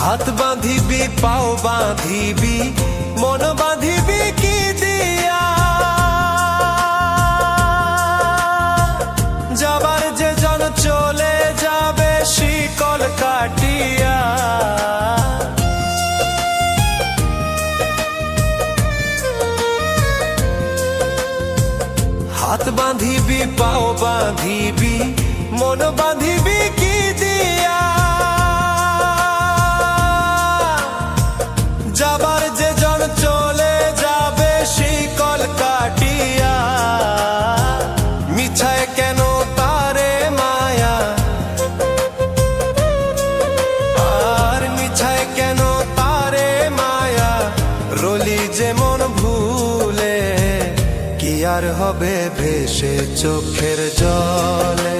হাত বাঁধিবি পাও বাঁধিবি মন বাঁধিবি কি দিয়া, যাবার যে জন চলে যাবে শিকল কাটিয়া। হাত বাঁধিবি পাও বাঁধিবি মন বাঁধিবি কি দিয়া, যাবার যে জন চলে যাবে শিকল কাটিয়া। মিছায় কেন তারে মায়া, আর মিছায় কেন তারে মায়া, রলি যে মন ভুলে কি আর হবে ভেসে চোখের জলে।